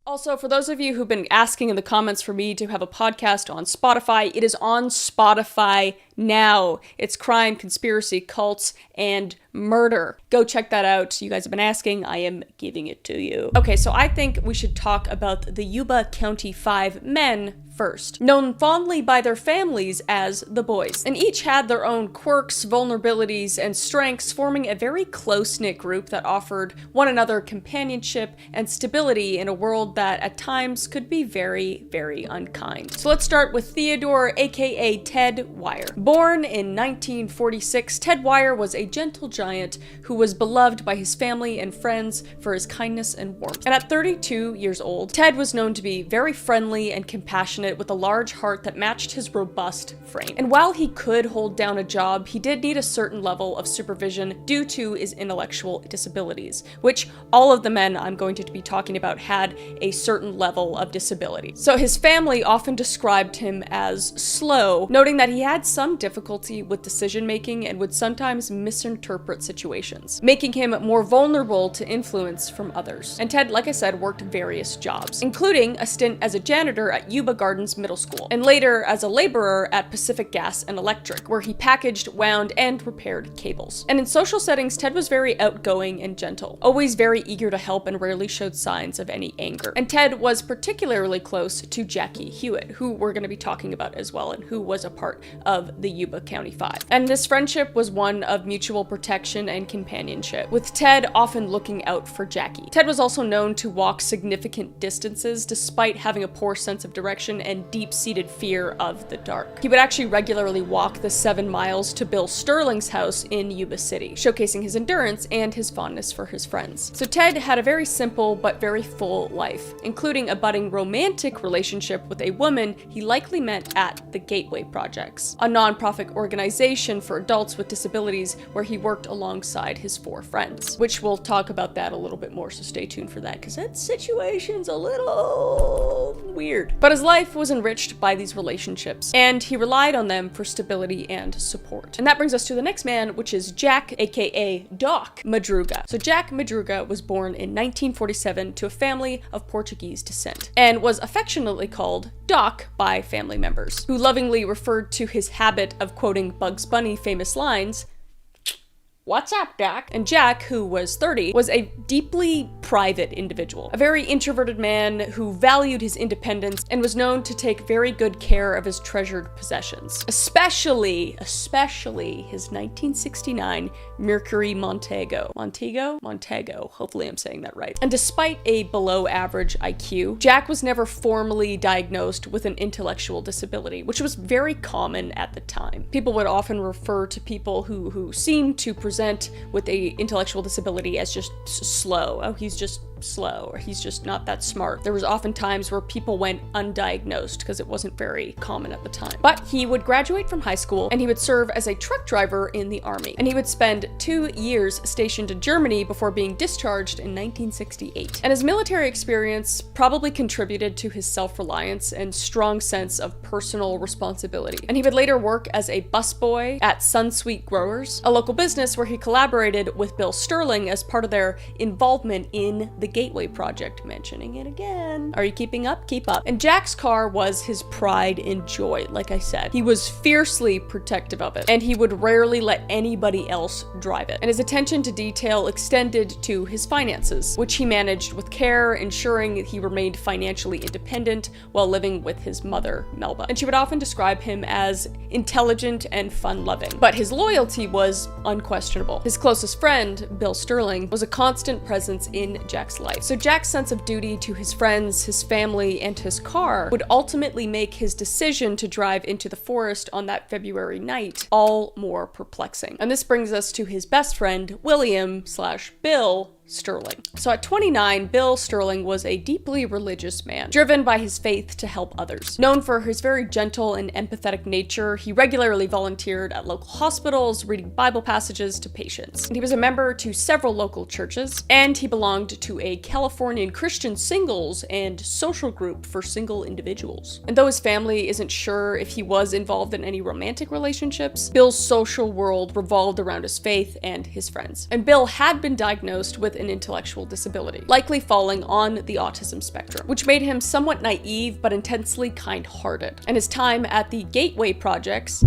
Also, for those of you who've been asking in the comments for me to have a podcast on Spotify, it is on Spotify now. It's crime, conspiracy, cults, and murder. Go check that out. You guys have been asking. I am giving it to you. Okay, so I think we should talk about the Yuba County 5 men first, known fondly by their families as the boys. And each had their own quirks, vulnerabilities, and strengths, forming a very close-knit group that offered one another companionship and stability in a world that at times could be very, very unkind. So let's start with Theodore, aka Ted Wire. Born in 1946, Ted Wire was a gentle giant who was beloved by his family and friends for his kindness and warmth. And at 32 years old, Ted was known to be very friendly and compassionate with a large heart that matched his robust frame. And while he could hold down a job, he did need a certain level of supervision due to his intellectual disabilities, which all of the men I'm going to be talking about had a certain level of disability. So his family often described him as slow, noting that he had some difficulty with decision making and would sometimes misinterpret situations, making him more vulnerable to influence from others. And Ted, like I said, worked various jobs, including a stint as a janitor at Yuba Gardens Middle School, and later as a laborer at Pacific Gas and Electric, where he packaged, wound, and repaired cables. And in social settings, Ted was very outgoing and gentle, always very eager to help and rarely showed signs of any anger. And Ted was particularly close to Jackie Hewitt, who we're going to be talking about as well, and who was a part of the Yuba County 5. And this friendship was one of mutual protection and companionship, with Ted often looking out for Jackie. Ted was also known to walk significant distances despite having a poor sense of direction and deep-seated fear of the dark. He would actually regularly walk the 7 miles to Bill Sterling's house in Yuba City, showcasing his endurance and his fondness for his friends. So Ted had a very simple but very full life, including a budding romantic relationship with a woman he likely met at the Gateway Projects, a nonprofit organization for adults with disabilities where he worked alongside his 4 friends, which we'll talk about that a little bit more, so stay tuned for that, because that situation's a little weird. But his life was enriched by these relationships, and he relied on them for stability and support. And that brings us to the next man, which is Jack, aka Doc Madruga. So Jack Madruga was born in 1947 to a family of Portuguese descent, and was affectionately called Doc by family members, who lovingly referred to his habit of quoting Bugs Bunny famous lines, "What's up, Doc?" And Jack, who was 30, was a deeply private individual, a very introverted man who valued his independence and was known to take very good care of his treasured possessions, especially his 1969 Mercury Montego. Montego, hopefully I'm saying that right. And despite a below average IQ, Jack was never formally diagnosed with an intellectual disability, which was very common at the time. People would often refer to people who seemed to present with a intellectual disability as just slow. Oh, he's just slow, or he's just not that smart. There was often times where people went undiagnosed because it wasn't very common at the time. But he would graduate from high school and he would serve as a truck driver in the army. And he would spend 2 years stationed in Germany before being discharged in 1968. And his military experience probably contributed to his self-reliance and strong sense of personal responsibility. And he would later work as a busboy at Sunsweet Growers, a local business where he collaborated with Bill Sterling as part of their involvement in the Gateway Project, mentioning it again. Are you keeping up? Keep up. And Jack's car was his pride and joy, like I said. He was fiercely protective of it, and he would rarely let anybody else drive it. And his attention to detail extended to his finances, which he managed with care, ensuring he remained financially independent while living with his mother, Melba. And she would often describe him as intelligent and fun-loving. But his loyalty was unquestionable. His closest friend, Bill Sterling, was a constant presence in Jack's life. So Jack's sense of duty to his friends, his family, and his car would ultimately make his decision to drive into the forest on that February night all more perplexing. And this brings us to his best friend, William/Bill Sterling. So at 29, Bill Sterling was a deeply religious man, driven by his faith to help others. Known for his very gentle and empathetic nature, he regularly volunteered at local hospitals, reading Bible passages to patients. And he was a member to several local churches, and he belonged to a Californian Christian singles and social group for single individuals. And though his family isn't sure if he was involved in any romantic relationships, Bill's social world revolved around his faith and his friends. And Bill had been diagnosed with with an intellectual disability, likely falling on the autism spectrum, which made him somewhat naive but intensely kind-hearted. And his time at the Gateway Projects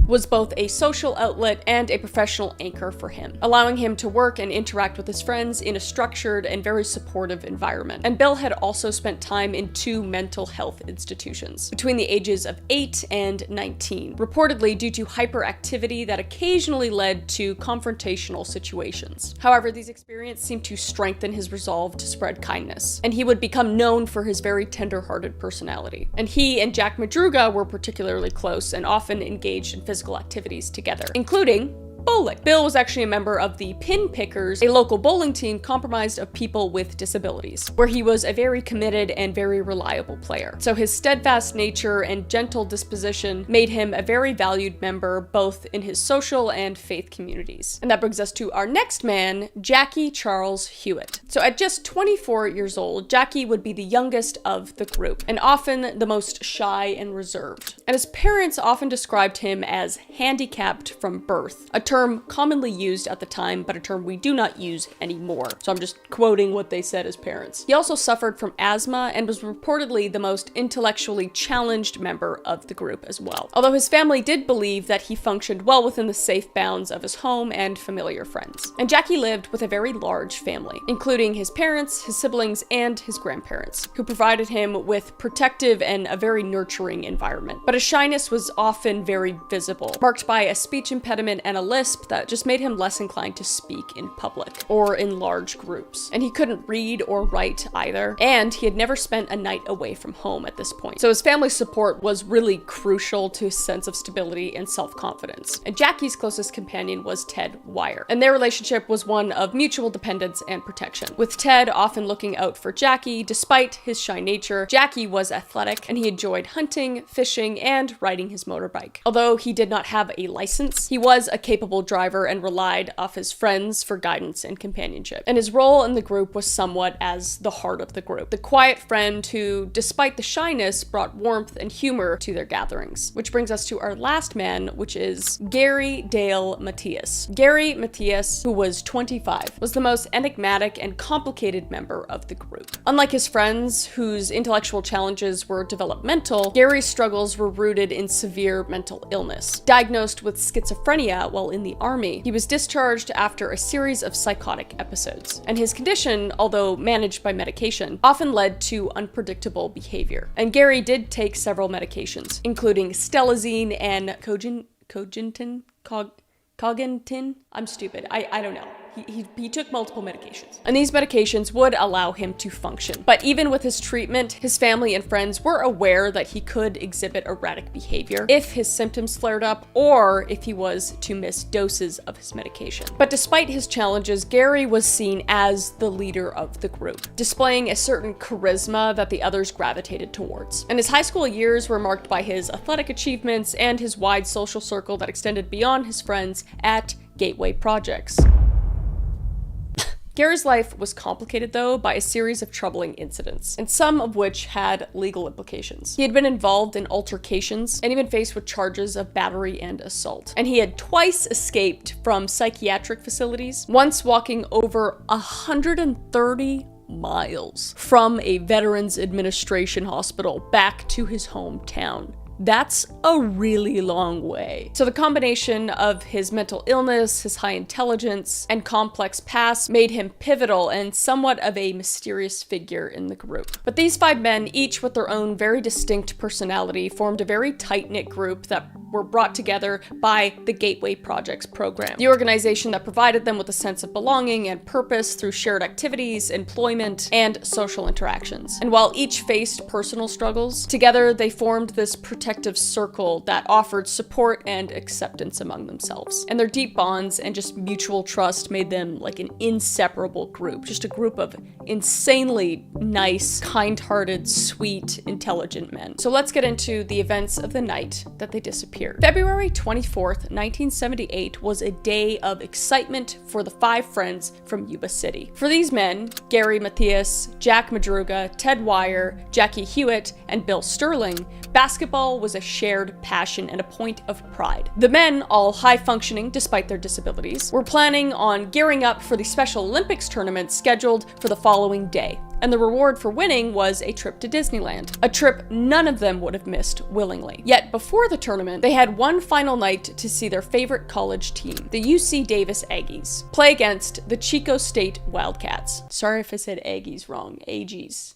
was both a social outlet and a professional anchor for him, allowing him to work and interact with his friends in a structured and very supportive environment. And Bill had also spent time in 2 mental health institutions between the ages of 8 and 19, reportedly due to hyperactivity that occasionally led to confrontational situations. However, these experiences seemed to strengthen his resolve to spread kindness, and he would become known for his very tender-hearted personality. And he and Jack Madruga were particularly close and often engaged in physical activities together, including bowling. Bill was actually a member of the Pin Pickers, a local bowling team comprised of people with disabilities, where he was a very committed and very reliable player. So his steadfast nature and gentle disposition made him a very valued member both in his social and faith communities. And that brings us to our next man, Jackie Charles Hewitt. So at just 24 years old, Jackie would be the youngest of the group, and often the most shy and reserved. And his parents often described him as handicapped from birth, a term commonly used at the time, but a term we do not use anymore. So I'm just quoting what they said as parents. He also suffered from asthma and was reportedly the most intellectually challenged member of the group as well. Although his family did believe that he functioned well within the safe bounds of his home and familiar friends. And Jackie lived with a very large family, including his parents, his siblings, and his grandparents, who provided him with protective and a very nurturing environment. But his shyness was often very visible, marked by a speech impediment and a lisp that just made him less inclined to speak in public or in large groups. And he couldn't read or write either, and he had never spent a night away from home at this point. So his family support was really crucial to his sense of stability and self-confidence. And Jackie's closest companion was Ted Wire, and their relationship was one of mutual dependence and protection, with Ted often looking out for Jackie. Despite his shy nature, Jackie was athletic, and he enjoyed hunting, fishing, and riding his motorbike. Although he did not have a license, he was a capable driver and relied off his friends for guidance and companionship. And his role in the group was somewhat as the heart of the group, the quiet friend who, despite the shyness, brought warmth and humor to their gatherings. Which brings us to our last man, which is Gary Dale Matthias. Gary Matthias, who was 25, was the most enigmatic and complicated member of the group. Unlike his friends, whose intellectual challenges were developmental, Gary's struggles were rooted in severe mental illness. Diagnosed with schizophrenia while in the army, he was discharged after a series of psychotic episodes, and his condition, although managed by medication, often led to unpredictable behavior. And Gary did take several medications, including stelazine and cogentin. I'm stupid. I don't know. He took multiple medications, and these medications would allow him to function. But even with his treatment, his family and friends were aware that he could exhibit erratic behavior if his symptoms flared up or if he was to miss doses of his medication. But despite his challenges, Gary was seen as the leader of the group, displaying a certain charisma that the others gravitated towards. And his high school years were marked by his athletic achievements and his wide social circle that extended beyond his friends at Gateway Projects. Gary's life was complicated, though, by a series of troubling incidents, and some of which had legal implications. He had been involved in altercations and even faced with charges of battery and assault. And he had twice escaped from psychiatric facilities, once walking over 130 miles from a Veterans Administration hospital back to his hometown. That's a really long way. So the combination of his mental illness, his high intelligence, and complex past made him pivotal and somewhat of a mysterious figure in the group. But these 5 men, each with their own very distinct personality, formed a very tight-knit group that were brought together by the Gateway Projects program, the organization that provided them with a sense of belonging and purpose through shared activities, employment, and social interactions. And while each faced personal struggles, together they formed this protective circle that offered support and acceptance among themselves. And their deep bonds and just mutual trust made them like an inseparable group, just a group of insanely nice, kind-hearted, sweet, intelligent men. So let's get into the events of the night that they disappeared. disappeared. February 24th, 1978 was a day of excitement for the 5 friends from Yuba City. For these men, Gary Matthias, Jack Madruga, Ted Wire, Jackie Hewitt, and Bill Sterling, basketball was a shared passion and a point of pride. The men, all high-functioning despite their disabilities, were planning on gearing up for the Special Olympics tournament scheduled for the following day, and the reward for winning was a trip to Disneyland, a trip none of them would have missed willingly. Yet before the tournament, they had one final night to see their favorite college team, the UC Davis Aggies, play against the Chico State Wildcats. Sorry if I said Aggies wrong. Aggies?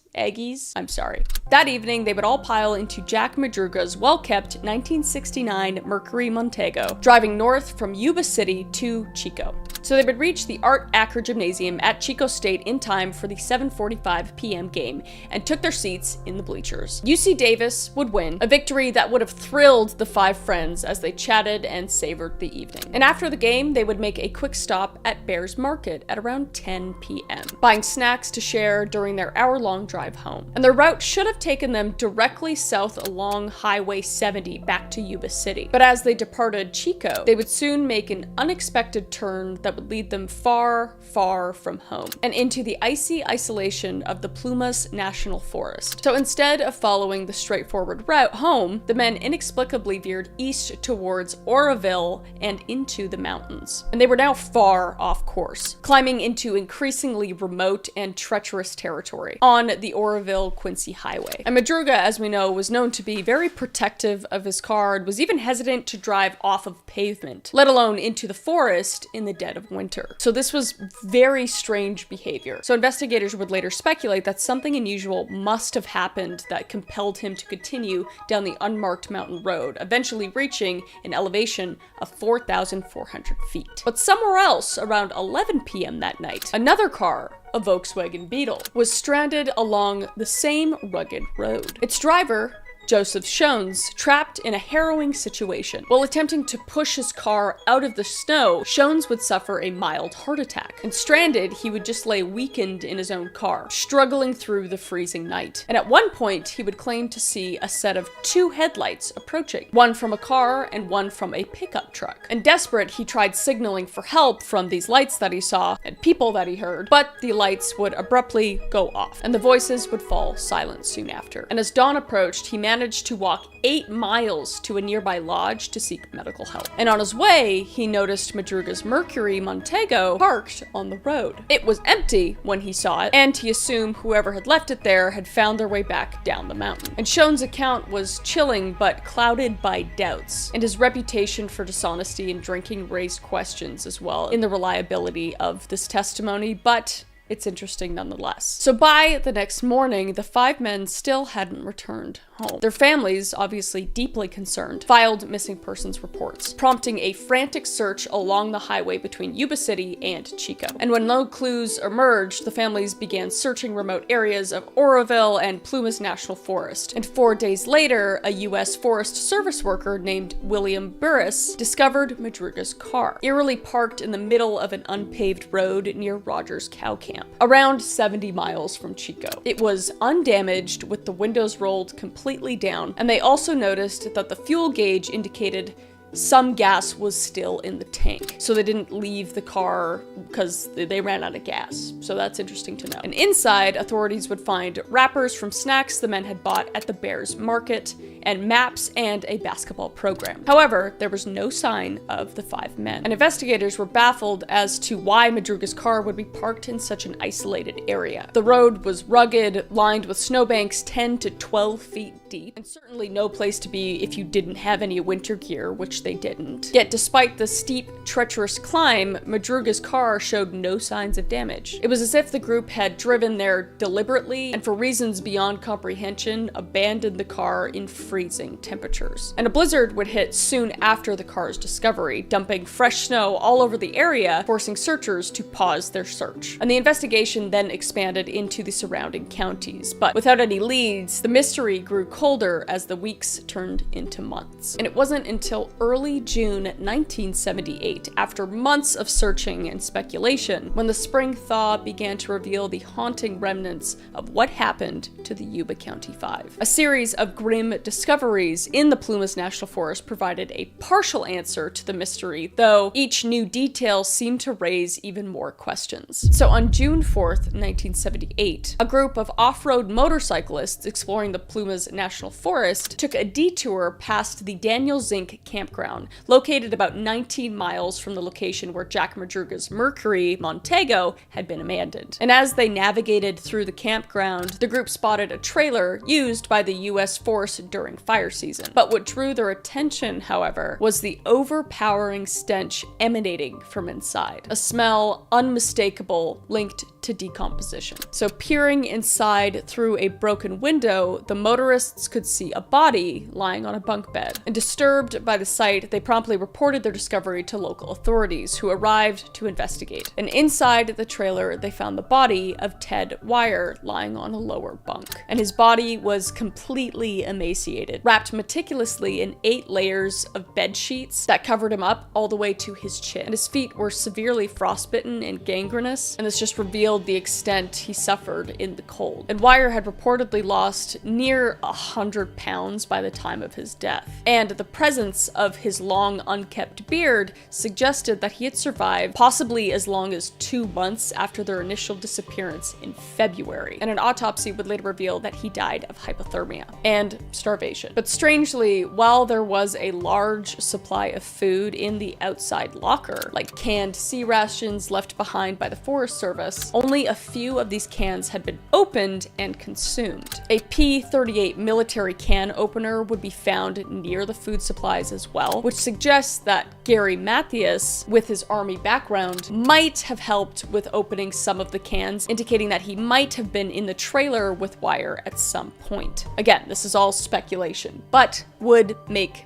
I'm sorry. That evening, they would all pile into Jack Madruga's well-kept 1969 Mercury Montego, driving north from Yuba City to Chico. So they would reach the Art Acker Gymnasium at Chico State in time for the 7:45 p.m. game and took their seats in the bleachers. UC Davis would win, a victory that would have thrilled the 5 friends as they chatted and savored the evening. And after the game, they would make a quick stop at Bears Market at around 10 p.m., buying snacks to share during their hour-long drive home. And their route should have taken them directly south along Highway 70 back to Yuba City. But as they departed Chico, they would soon make an unexpected turn that would lead them far, far from home and into the icy isolation of the Plumas National Forest. So instead of following the straightforward route home, the men inexplicably veered east towards Oroville and into the mountains. And they were now far off course, climbing into increasingly remote and treacherous territory on the Oroville-Quincy Highway. And Madruga, as we know, was known to be very protective of his car and was even hesitant to drive off of pavement, let alone into the forest in the dead of winter. So this was very strange behavior. So investigators would later speculate that something unusual must have happened that compelled him to continue down the unmarked mountain road, eventually reaching an elevation of 4,400 feet. But somewhere else, around 11 p.m. that night, another car, a Volkswagen Beetle, was stranded along the same rugged road. Its driver, Joseph Shones, trapped in a harrowing situation. While attempting to push his car out of the snow, Shones would suffer a mild heart attack. And stranded, he would just lay weakened in his own car, struggling through the freezing night. And at one point, he would claim to see a set of 2 headlights approaching, one from a car and one from a pickup truck. And desperate, he tried signaling for help from these lights that he saw and people that he heard, but the lights would abruptly go off, and the voices would fall silent soon after. And as dawn approached, he managed to walk 8 miles to a nearby lodge to seek medical help. And on his way, he noticed Madruga's Mercury Montego parked on the road. It was empty when he saw it, and he assumed whoever had left it there had found their way back down the mountain. And Shones' account was chilling but clouded by doubts, and his reputation for dishonesty and drinking raised questions as well in the reliability of this testimony, but it's interesting nonetheless. So by the next morning, the 5 men still hadn't returned home. Their families, obviously deeply concerned, filed missing persons reports, prompting a frantic search along the highway between Yuba City and Chico. And when no clues emerged, the families began searching remote areas of Oroville and Plumas National Forest. And 4 days later, a U.S. Forest Service worker named William Burris discovered Madruga's car, eerily parked in the middle of an unpaved road near Rogers Cow Camp, around 70 miles from Chico. It was undamaged, with the windows rolled completely down, and they also noticed that the fuel gauge indicated some gas was still in the tank. So they didn't leave the car because they ran out of gas. So that's interesting to know. And inside, authorities would find wrappers from snacks the men had bought at the Bears Market, and maps and a basketball program. However, there was no sign of the 5 men. And investigators were baffled as to why Madruga's car would be parked in such an isolated area. The road was rugged, lined with snowbanks 10 to 12 feet deep, and certainly no place to be if you didn't have any winter gear, which they didn't. Yet despite the steep, treacherous climb, Madruga's car showed no signs of damage. It was as if the group had driven there deliberately and for reasons beyond comprehension abandoned the car in freezing temperatures. And a blizzard would hit soon after the car's discovery, dumping fresh snow all over the area, forcing searchers to pause their search. And the investigation then expanded into the surrounding counties. But without any leads, the mystery grew colder as the weeks turned into months. And it wasn't until early June 1978, after months of searching and speculation, when the spring thaw began to reveal the haunting remnants of what happened to the Yuba County Five. A series of grim discoveries in the Plumas National Forest provided a partial answer to the mystery, though each new detail seemed to raise even more questions. So on June 4th, 1978, a group of off-road motorcyclists exploring the Plumas National Forest took a detour past the Daniel Zink campground, located about 19 miles from the location where Jack Madruga's Mercury Montego had been abandoned. And as they navigated through the campground, the group spotted a trailer used by the U.S. Force during fire season. But what drew their attention, however, was the overpowering stench emanating from inside. A smell unmistakable, linked to decomposition. So peering inside through a broken window, the motorists could see a body lying on a bunk bed. And disturbed by the sight, they promptly reported their discovery to local authorities, who arrived to investigate. And inside the trailer, they found the body of Ted Wire lying on a lower bunk. And his body was completely emaciated, wrapped meticulously in 8 layers of bed sheets that covered him up all the way to his chin. And his feet were severely frostbitten and gangrenous, and this just revealed the extent he suffered in the cold. And Wire had reportedly lost near 100 pounds by the time of his death. And the presence of his long, unkept beard suggested that he had survived possibly as long as 2 months after their initial disappearance in February. And an autopsy would later reveal that he died of hypothermia and starvation. But strangely, while there was a large supply of food in the outside locker, like canned sea rations left behind by the Forest Service, only a few of these cans had been opened and consumed. A P-38 military can opener would be found near the food supplies as well, which suggests that Gary Mathias, with his army background, might have helped with opening some of the cans, indicating that he might have been in the trailer with Wire at some point. Again, this is all speculation, but would make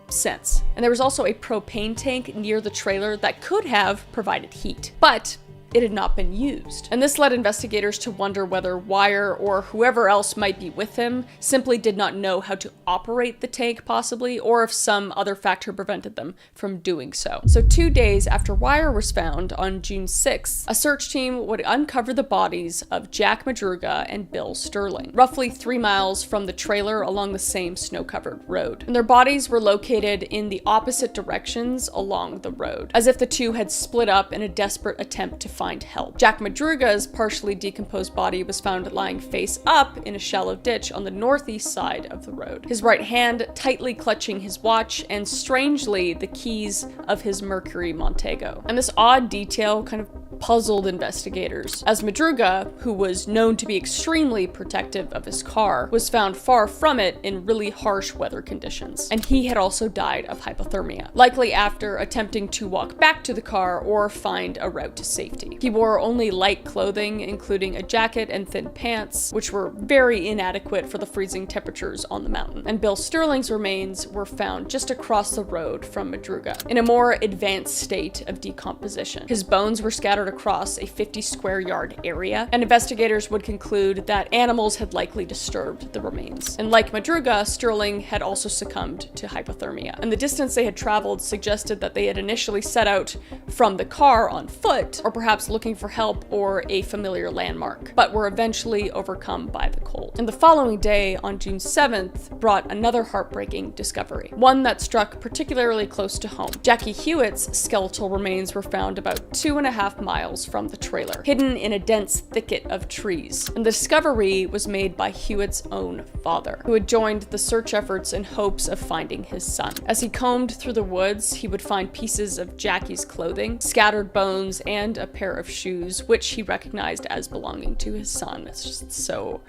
sense. And there was also a propane tank near the trailer that could have provided heat, but it had not been used. And this led investigators to wonder whether Wire or whoever else might be with him simply did not know how to operate the tank possibly, or if some other factor prevented them from doing so. So 2 days after Wire was found on June 6th, a search team would uncover the bodies of Jack Madruga and Bill Sterling, roughly 3 miles from the trailer along the same snow-covered road. And their bodies were located in the opposite directions along the road, as if the two had split up in a desperate attempt to find help. Jack Madruga's partially decomposed body was found lying face up in a shallow ditch on the northeast side of the road, his right hand tightly clutching his watch and, strangely, the keys of his Mercury Montego. And this odd detail kind of puzzled investigators, as Madruga, who was known to be extremely protective of his car, was found far from it in really harsh weather conditions. And he had also died of hypothermia, likely after attempting to walk back to the car or find a route to safety. He wore only light clothing, including a jacket and thin pants, which were very inadequate for the freezing temperatures on the mountain. And Bill Sterling's remains were found just across the road from Madruga, in a more advanced state of decomposition. His bones were scattered across a 50 square yard area, and investigators would conclude that animals had likely disturbed the remains. And like Madruga, Sterling had also succumbed to hypothermia. And the distance they had traveled suggested that they had initially set out from the car on foot, or perhaps looking for help or a familiar landmark, but were eventually overcome by the cold. And the following day, on June 7th, brought another heartbreaking discovery, one that struck particularly close to home. Jackie Hewitt's skeletal remains were found about 2.5 miles from the trailer, hidden in a dense thicket of trees. And the discovery was made by Hewitt's own father, who had joined the search efforts in hopes of finding his son. As he combed through the woods, he would find pieces of Jackie's clothing, scattered bones, and a pair of shoes, which he recognized as belonging to his son. It's just so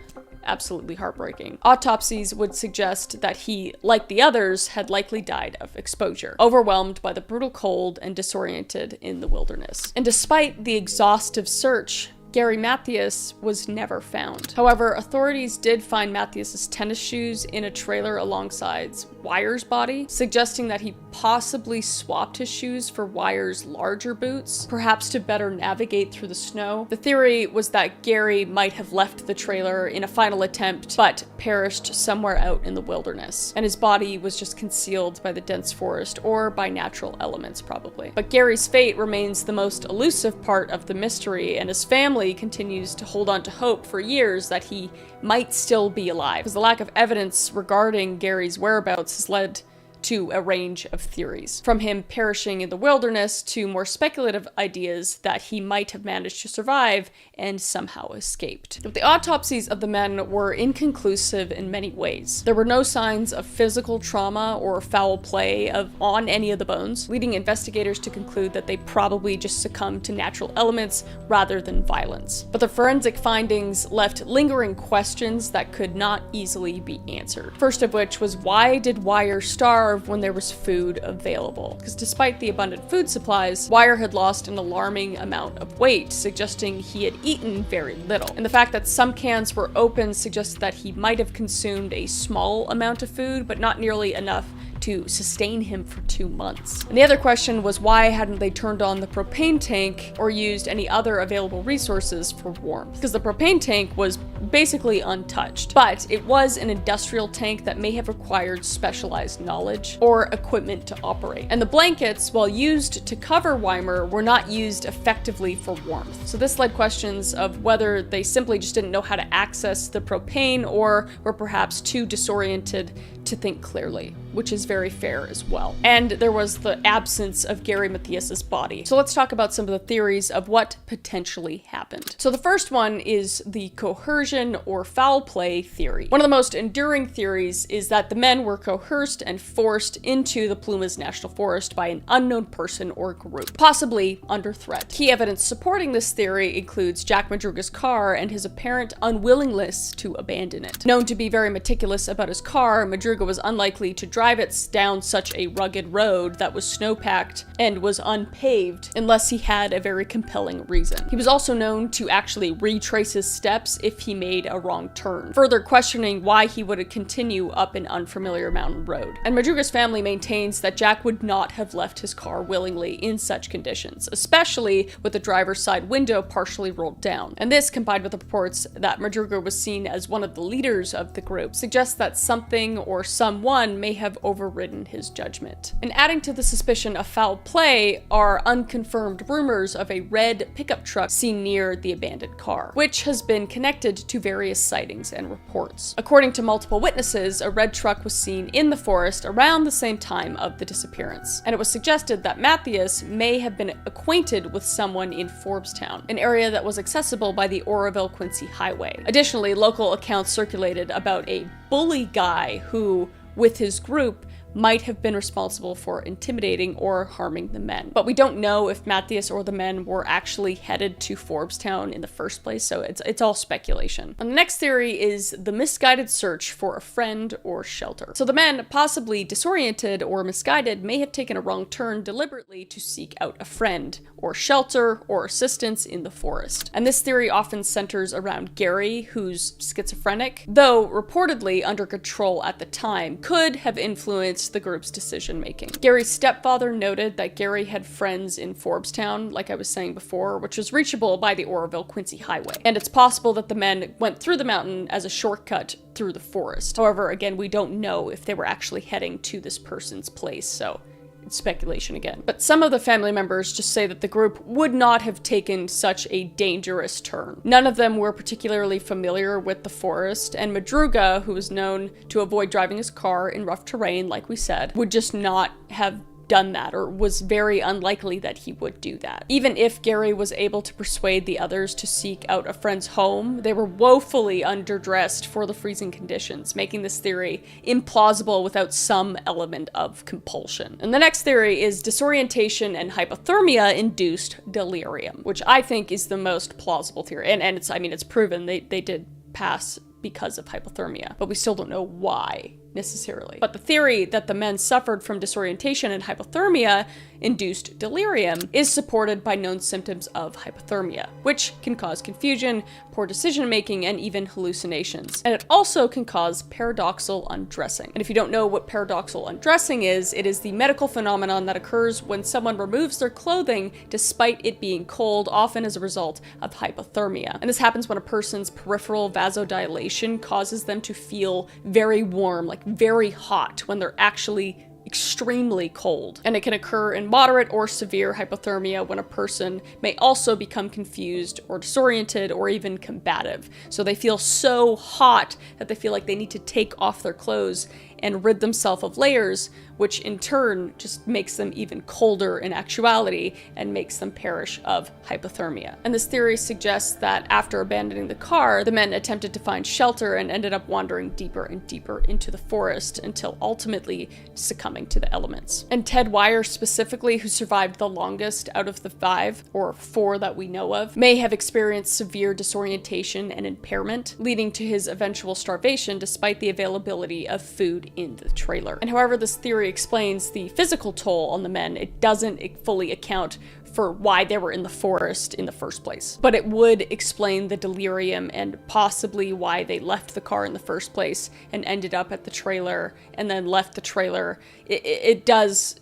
absolutely heartbreaking. Autopsies would suggest that he, like the others, had likely died of exposure, overwhelmed by the brutal cold and disoriented in the wilderness. And despite the exhaustive search, Gary Mathias was never found. However, authorities did find Mathias's tennis shoes in a trailer alongside Wyer's body, suggesting that he possibly swapped his shoes for Wyer's larger boots, perhaps to better navigate through the snow. The theory was that Gary might have left the trailer in a final attempt, but perished somewhere out in the wilderness, and his body was just concealed by the dense forest or by natural elements, probably. But Gary's fate remains the most elusive part of the mystery, and his family continues to hold on to hope for years that he might still be alive, because the lack of evidence regarding Gary's whereabouts has led to a range of theories, from him perishing in the wilderness to more speculative ideas that he might have managed to survive and somehow escaped. But the autopsies of the men were inconclusive in many ways. There were no signs of physical trauma or foul play on any of the bones, leading investigators to conclude that they probably just succumbed to natural elements rather than violence. But the forensic findings left lingering questions that could not easily be answered. First of which was, why did Wyer starve when there was food available? Because despite the abundant food supplies, Wyer had lost an alarming amount of weight, suggesting he had eaten very little. And the fact that some cans were open suggests that he might have consumed a small amount of food, but not nearly enough to sustain him for 2 months. And the other question was, why hadn't they turned on the propane tank or used any other available resources for warmth? Because the propane tank was basically untouched, but it was an industrial tank that may have required specialized knowledge or equipment to operate. And the blankets, while used to cover Weimer, were not used effectively for warmth. So this led questions of whether they simply just didn't know how to access the propane or were perhaps too disoriented to think clearly, which is very fair as well. And there was the absence of Gary Mathias's body. So let's talk about some of the theories of what potentially happened. So the first one is the coercion or foul play theory. One of the most enduring theories is that the men were coerced and forced into the Plumas National Forest by an unknown person or group, possibly under threat. Key evidence supporting this theory includes Jack Madruga's car and his apparent unwillingness to abandon it. Known to be very meticulous about his car, Madruga was unlikely to drive it down such a rugged road that was snow-packed and was unpaved unless he had a very compelling reason. He was also known to actually retrace his steps if he made a wrong turn, further questioning why he would continue up an unfamiliar mountain road. And Madruga's family maintains that Jack would not have left his car willingly in such conditions, especially with the driver's side window partially rolled down. And this, combined with the reports that Madruga was seen as one of the leaders of the group, suggests that something or someone may have overridden his judgment. And adding to the suspicion of foul play are unconfirmed rumors of a red pickup truck seen near the abandoned car, which has been connected to various sightings and reports. According to multiple witnesses, a red truck was seen in the forest around the same time of the disappearance, and it was suggested that Mathias may have been acquainted with someone in Forbestown, an area that was accessible by the Oroville-Quincy Highway. Additionally, local accounts circulated about a bully guy who, with his group, might have been responsible for intimidating or harming the men. But we don't know if Mathias or the men were actually headed to Forbestown in the first place, so it's all speculation. And the next theory is the misguided search for a friend or shelter. So the men, possibly disoriented or misguided, may have taken a wrong turn deliberately to seek out a friend or shelter or assistance in the forest. And this theory often centers around Gary, who's schizophrenic, though reportedly under control at the time, could have influenced the group's decision-making. Gary's stepfather noted that Gary had friends in Forbestown, like I was saying before, which was reachable by the Oroville-Quincy Highway. And it's possible that the men went through the mountain as a shortcut through the forest. However, again, we don't know if they were actually heading to this person's place, so it's speculation again. But some of the family members just say that the group would not have taken such a dangerous turn. None of them were particularly familiar with the forest, and Madruga, who was known to avoid driving his car in rough terrain, like we said, would just not have done that, or was very unlikely that he would do that. Even if Gary was able to persuade the others to seek out a friend's home, they were woefully underdressed for the freezing conditions, making this theory implausible without some element of compulsion. And the next theory is disorientation and hypothermia-induced delirium, which I think is the most plausible theory. And it's proven they did pass because of hypothermia, but we still don't know why necessarily. But the theory that the men suffered from disorientation and hypothermia induced delirium is supported by known symptoms of hypothermia, which can cause confusion, poor decision-making, and even hallucinations. And it also can cause paradoxal undressing. And if you don't know what paradoxal undressing is, it is the medical phenomenon that occurs when someone removes their clothing despite it being cold, often as a result of hypothermia. And this happens when a person's peripheral vasodilation causes them to feel very warm, like very hot, when they're actually extremely cold. And it can occur in moderate or severe hypothermia when a person may also become confused or disoriented or even combative. So they feel so hot that they feel like they need to take off their clothes and rid themselves of layers, which in turn just makes them even colder in actuality and makes them perish of hypothermia. And this theory suggests that after abandoning the car, the men attempted to find shelter and ended up wandering deeper and deeper into the forest until ultimately succumbing to the elements. And Ted Wire specifically, who survived the longest out of the 5 or 4 that we know of, may have experienced severe disorientation and impairment, leading to his eventual starvation despite the availability of food in the trailer. And however this theory explains the physical toll on the men, it doesn't fully account for why they were in the forest in the first place. But it would explain the delirium and possibly why they left the car in the first place and ended up at the trailer and then left the trailer. It does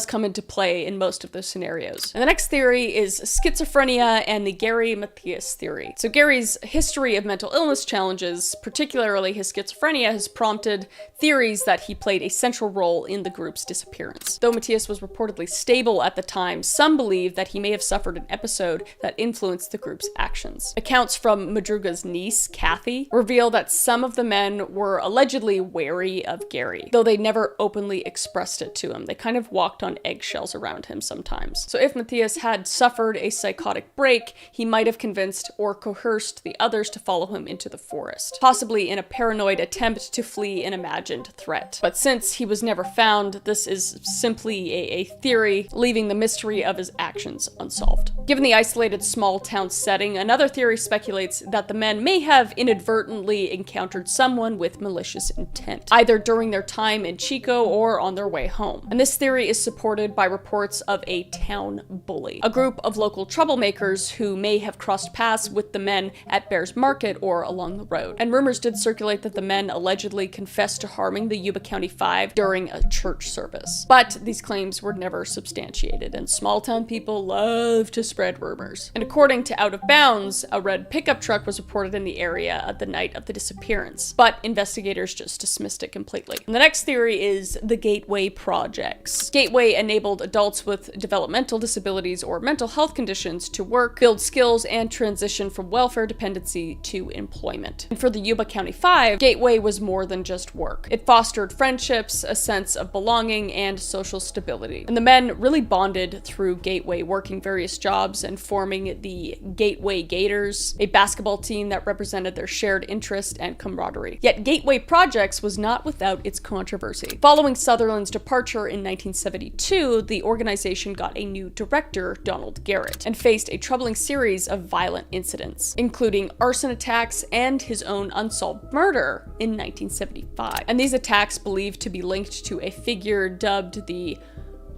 come into play in most of those scenarios. And the next theory is schizophrenia and the Gary Matthias theory. So Gary's history of mental illness challenges, particularly his schizophrenia, has prompted theories that he played a central role in the group's disappearance. Though Matthias was reportedly stable at the time, some believe that he may have suffered an episode that influenced the group's actions. Accounts from Madruga's niece, Kathy, reveal that some of the men were allegedly wary of Gary, though they never openly expressed it to him. They kind of walked on eggshells around him sometimes. So if Matthias had suffered a psychotic break, he might have convinced or coerced the others to follow him into the forest, possibly in a paranoid attempt to flee an imagined threat. But since he was never found, this is simply a theory, leaving the mystery of his actions unsolved. Given the isolated small town setting, another theory speculates that the men may have inadvertently encountered someone with malicious intent, either during their time in Chico or on their way home. And this theory is supported by reports of a town bully, a group of local troublemakers who may have crossed paths with the men at Bears Market or along the road. And rumors did circulate that the men allegedly confessed to harming the Yuba County 5 during a church service. But these claims were never substantiated, and small town people love to spread rumors. And according to Out of Bounds, a red pickup truck was reported in the area at the night of the disappearance, but investigators just dismissed it completely. And the next theory is the Gateway Projects. Gateway enabled adults with developmental disabilities or mental health conditions to work, build skills, and transition from welfare dependency to employment. And for the Yuba County 5, Gateway was more than just work. It fostered friendships, a sense of belonging, and social stability. And the men really bonded through Gateway, working various jobs and forming the Gateway Gators, a basketball team that represented their shared interest and camaraderie. Yet Gateway Projects was not without its controversy. Following Sutherland's departure in 1972, the organization got a new director, Donald Garrett, and faced a troubling series of violent incidents, including arson attacks and his own unsolved murder in 1975. And these attacks believed to be linked to a figure dubbed the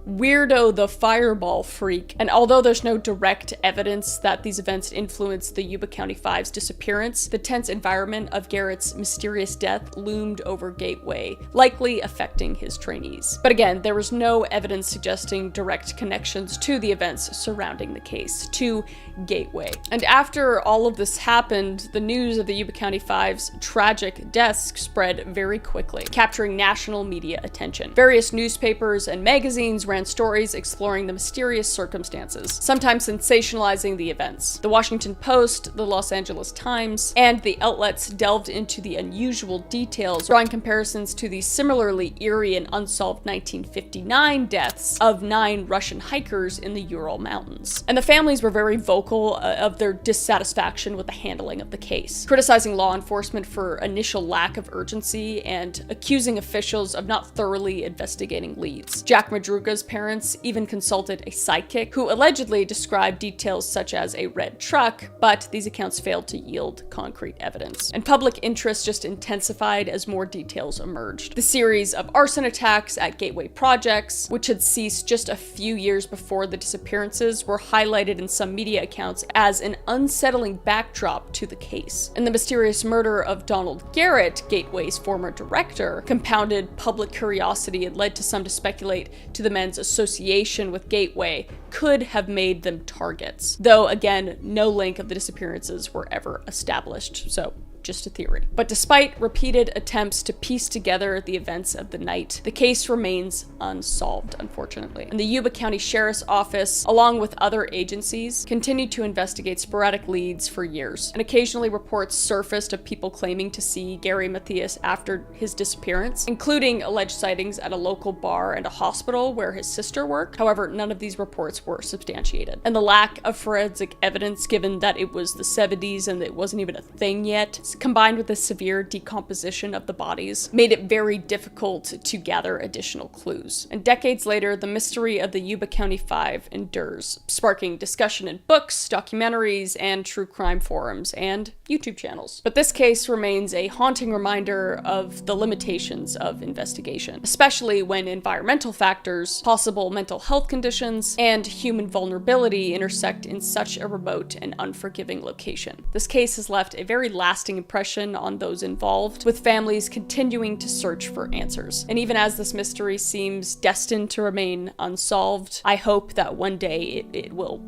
Weirdo the Fireball Freak. And although there's no direct evidence that these events influenced the Yuba County 5's disappearance, the tense environment of Garrett's mysterious death loomed over Gateway, likely affecting his trainees. But again, there was no evidence suggesting direct connections to the events surrounding the case, to Gateway. And after all of this happened, the news of the Yuba County 5's tragic deaths spread very quickly, capturing national media attention. Various newspapers and magazines ran stories exploring the mysterious circumstances, sometimes sensationalizing the events. The Washington Post, the Los Angeles Times, and the outlets delved into the unusual details, drawing comparisons to the similarly eerie and unsolved 1959 deaths of 9 Russian hikers in the Ural Mountains. And the families were very vocal of their dissatisfaction with the handling of the case, criticizing law enforcement for initial lack of urgency and accusing officials of not thoroughly investigating leads. Jack Madruga's Gara's parents even consulted a psychic who allegedly described details such as a red truck, but these accounts failed to yield concrete evidence. And public interest just intensified as more details emerged. The series of arson attacks at gateway projects, which had ceased just a few years before the disappearances, were highlighted in some media accounts as an unsettling backdrop to the case. And the mysterious murder of Donald Garrett, Gateway's former director, compounded public curiosity and led to some to speculate to the men's association with Gateway could have made them targets. Though, again, no link of the disappearances were ever established, so just a theory. But despite repeated attempts to piece together the events of the night, the case remains unsolved, unfortunately. And the Yuba County Sheriff's Office, along with other agencies, continued to investigate sporadic leads for years, and occasionally reports surfaced of people claiming to see Gary Matthias after his disappearance, including alleged sightings at a local bar and a hospital where his sister worked. However, none of these reports were substantiated. And the lack of forensic evidence, given that it was the 70s and it wasn't even a thing yet, combined with the severe decomposition of the bodies, made it very difficult to gather additional clues. And decades later, the mystery of the Yuba County Five endures, sparking discussion in books, documentaries, and true crime forums, and YouTube channels. But this case remains a haunting reminder of the limitations of investigation, especially when environmental factors, possible mental health conditions, and human vulnerability intersect in such a remote and unforgiving location. This case has left a very lasting impression on those involved, with families continuing to search for answers. And even as this mystery seems destined to remain unsolved, I hope that one day it will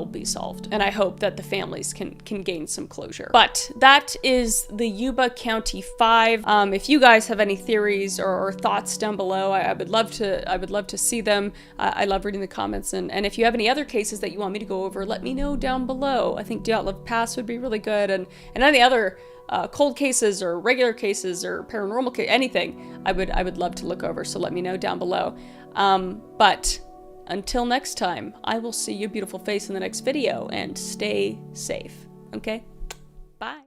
be solved. And I hope that the families can gain some closure. But that is the Yuba County Five. If you guys have any theories or thoughts down below, I would love to see them. I love reading the comments, and if you have any other cases that you want me to go over, let me know down below. I think Dyatlov Pass would be really good, and any other cold cases or regular cases or paranormal anything, I would love to look over, so let me know down below. But until next time, I will see your beautiful face in the next video, and stay safe, okay? Bye.